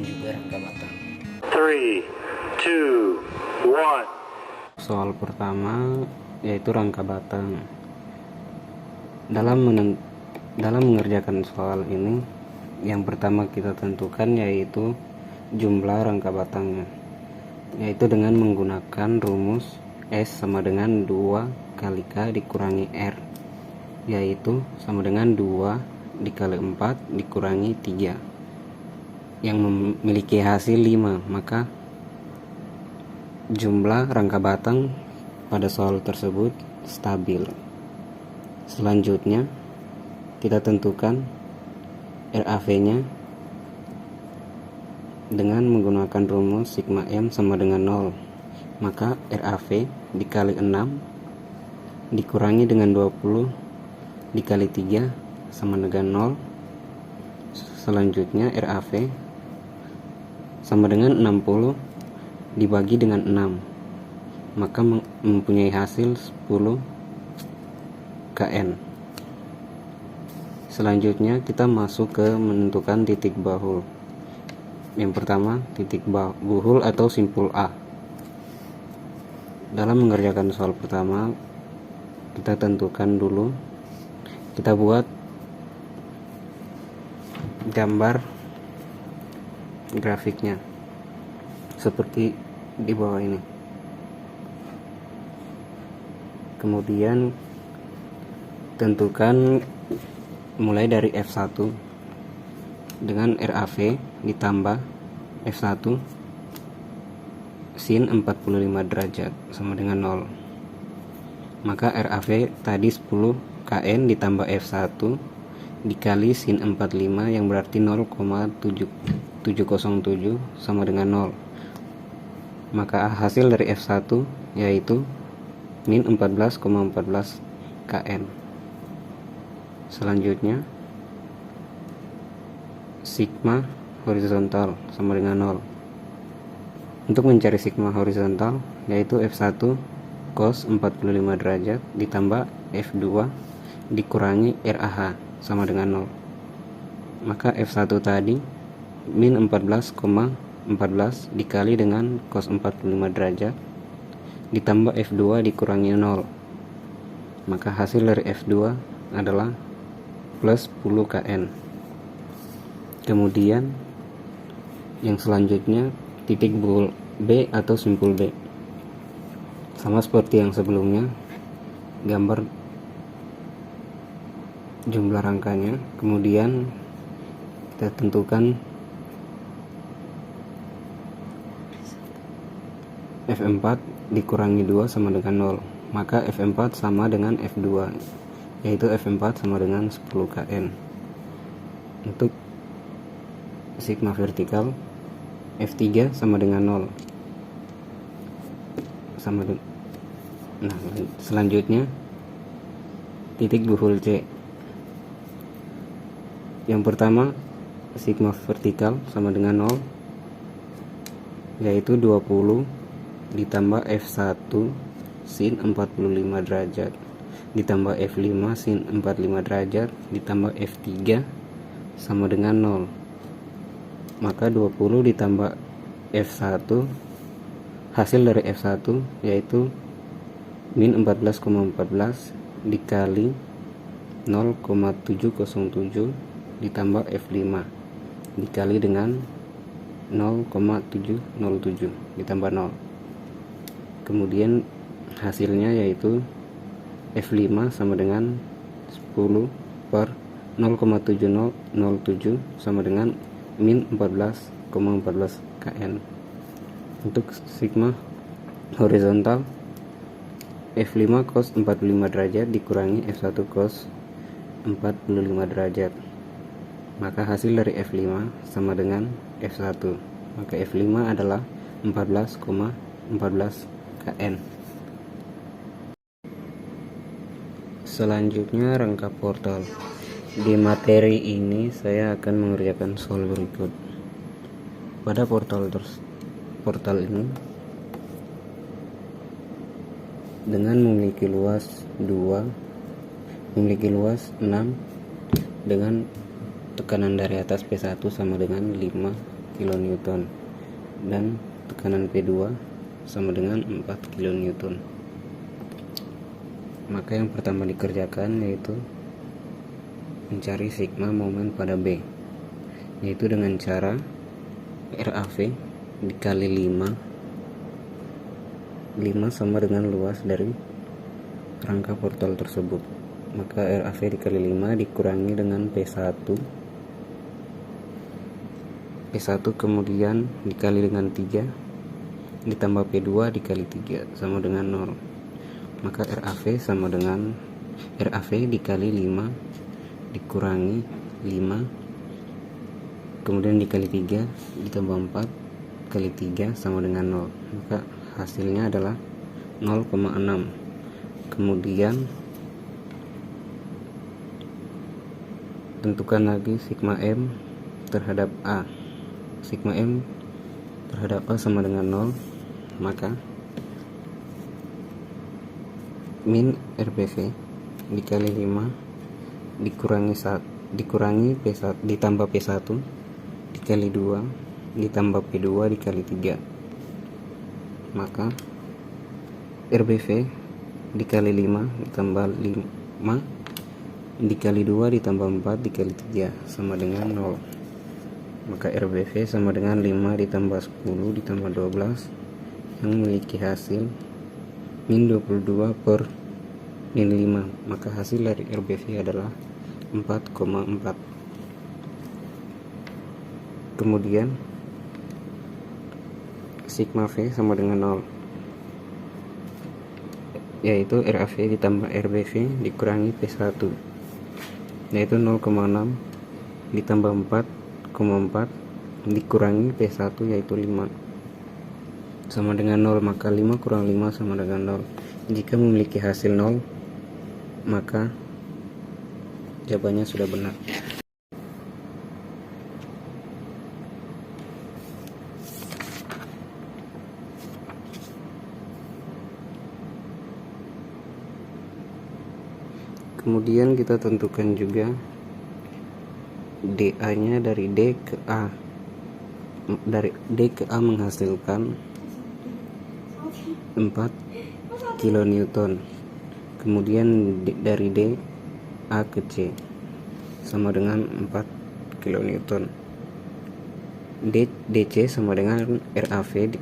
juga rangka batang. 3, 2, 1. Soal pertama yaitu rangka batang. Dalam mengerjakan soal ini, yang pertama kita tentukan yaitu jumlah rangka batangnya, yaitu dengan menggunakan rumus S sama dengan 2 kali K dikurangi R, yaitu sama dengan 2 dikali 4 dikurangi 3 yang memiliki hasil 5. Maka jumlah rangka batang pada soal tersebut stabil. Selanjutnya kita tentukan RAV nya dengan menggunakan rumus sigma M sama dengan 0. Maka RAV dikali 6 dikurangi dengan 20 dikali 3 sama dengan 0. Selanjutnya RAV sama dengan 60 dibagi dengan 6, maka mempunyai hasil 10 KN. Selanjutnya kita masuk ke menentukan titik bahul. Yang pertama, titik bahul atau simpul A. Dalam mengerjakan soal pertama, kita tentukan dulu, kita buat gambar grafiknya seperti di bawah ini. Kemudian tentukan mulai dari F1 dengan RAV ditambah F1 sin 45 derajat sama dengan 0. Maka RAV tadi 10 KN ditambah F1 dikali sin 45 yang berarti 0,707 sama dengan 0. Maka hasil dari F1 yaitu min 14,14 KN. Selanjutnya sigma horizontal sama dengan 0. Untuk mencari sigma horizontal yaitu F1 cos 45 derajat ditambah F2 dikurangi RAH sama dengan 0. Maka F1 tadi min 14,14 dikali dengan cos 45 derajat ditambah F2 dikurangi 0. Maka hasil dari F2 adalah plus 10 KN. Kemudian yang selanjutnya titik bahul B atau simpul B. Sama seperti yang sebelumnya, gambar jumlah rangkanya, kemudian kita tentukan F4 dikurangi 2 sama dengan 0. Maka F4 sama dengan F2, yaitu F4 sama dengan 10 KN. Untuk sigma vertikal F3 sama dengan 0. Nah, selanjutnya titik bahul C. Yang pertama, sigma vertikal sama dengan 0, yaitu 20 ditambah F1 sin 45 derajat ditambah F5 sin 45 derajat ditambah F3 sama dengan 0. Maka 20 ditambah F1, hasil dari F1 yaitu min 14,14 dikali 0,707 ditambah F5 dikali dengan 0,707 ditambah 0. Kemudian hasilnya yaitu F5 sama dengan 10 per 0,7007 sama dengan min 14,14 KN. Untuk sigma horizontal F5 cos 45 derajat dikurangi F1 cos 45 derajat. Maka hasil dari F5 sama dengan F1. Maka F5 adalah 14,14 KN. Selanjutnya rangka portal. Di materi ini saya akan mengerjakan soal berikut. Pada portal ini dengan memiliki luas 2, memiliki luas 6 dengan tekanan dari atas P1 sama dengan 5 kilonewton dan tekanan P2 sama dengan 4 kilonewton. Maka yang pertama dikerjakan yaitu mencari sigma momen pada B, yaitu dengan cara RAV dikali 5 sama dengan luas dari rangka portal tersebut. Maka RAV dikali 5 dikurangi dengan P1 kemudian dikali dengan 3 ditambah P2 dikali 3 sama dengan 0. Maka RAV sama dengan RAV dikali 5 dikurangi 5 kemudian dikali 3 ditambah 4 kali 3 sama dengan 0. Maka hasilnya adalah 0,6. Kemudian tentukan lagi sigma M terhadap A. Sigma M terhadap A sama dengan 0. Maka min RBV dikali 5 dikurangi P1 ditambah P1 dikali 2 ditambah P2 dikali 3. Maka RBV dikali 5 ditambah 5 dikali 2 ditambah 4 dikali 3 sama dengan 0. Maka RBV sama dengan 5 ditambah 10 ditambah 12 yang memiliki hasil min 22 per min 5. Maka hasil dari RBV adalah 4,4. Kemudian sigma V sama dengan 0, yaitu RAV ditambah RBV dikurangi P1, yaitu 0,6 ditambah 4,4 dikurangi P1 yaitu 5 sama dengan 0. Maka 5 kurang 5 sama dengan 0. Jika memiliki hasil 0, maka jawabannya sudah benar. Kemudian kita tentukan juga DA nya dari D ke A. Dari D ke A menghasilkan 4 kilonewton. Kemudian dari D A ke C sama dengan 4 kilonewton. DC sama dengan RAV,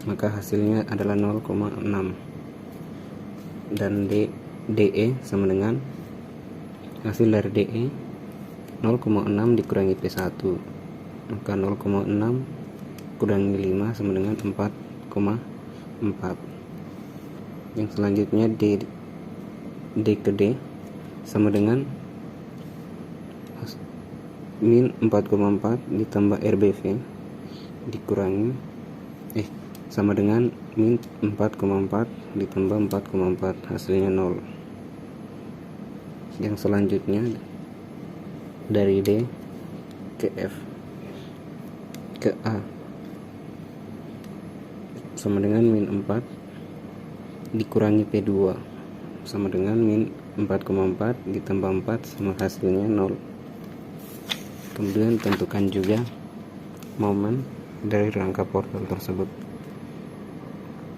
maka hasilnya adalah 0,6. Dan DE sama dengan hasil dari DE 0,6 dikurangi P1, maka 0,6 kurangi 5 sama dengan 4,4. Yang selanjutnya D ke D sama dengan min 4,4 ditambah RBV dikurangi sama dengan min 4,4 ditambah 4,4 hasilnya 0. Yang selanjutnya dari D ke F ke A sama dengan min 4 dikurangi P2 sama dengan min 4,4 ditambah 4 sama hasilnya 0. Kemudian tentukan juga momen dari rangka portal tersebut.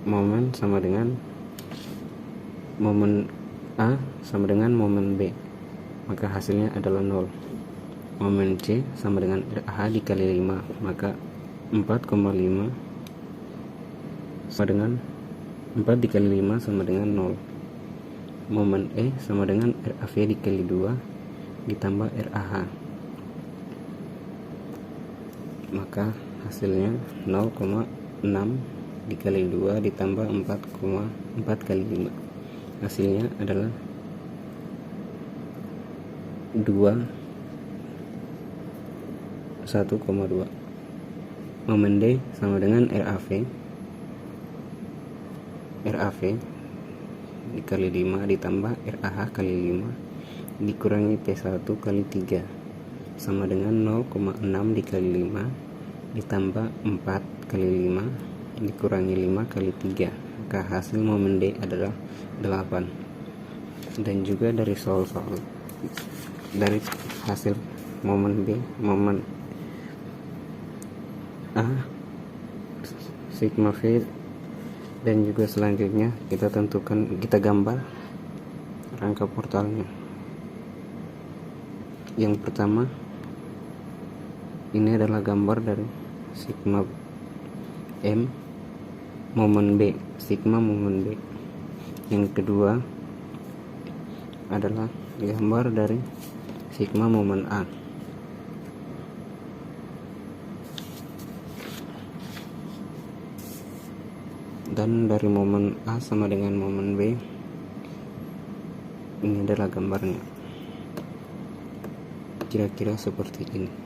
Momen sama dengan momen A sama dengan momen B, maka hasilnya adalah 0. Momen C sama dengan RH dikali 5, maka 4,5 sama dengan 4 dikali 5 sama dengan 0. Momen E sama dengan RAV dikali 2 ditambah RAH, maka hasilnya 0,6 dikali 2 ditambah 4,4 kali 5, hasilnya adalah 1,2. Momen D sama dengan RAV dikali 5 ditambah RAH kali 5 dikurangi P1 kali 3 sama dengan 0,6 dikali 5 ditambah 4 kali 5 dikurangi 5 kali 3, maka hasil momen D adalah 8. Dan juga dari soal-soal dari hasil momen B, momen A, sigma V, dan juga selanjutnya kita gambar rangka portalnya. Yang pertama, ini adalah gambar dari sigma M momen B, sigma momen B. Yang kedua adalah gambar dari sigma momen A. Dan dari momen A sama dengan momen B, ini adalah gambarnya, kira-kira seperti ini.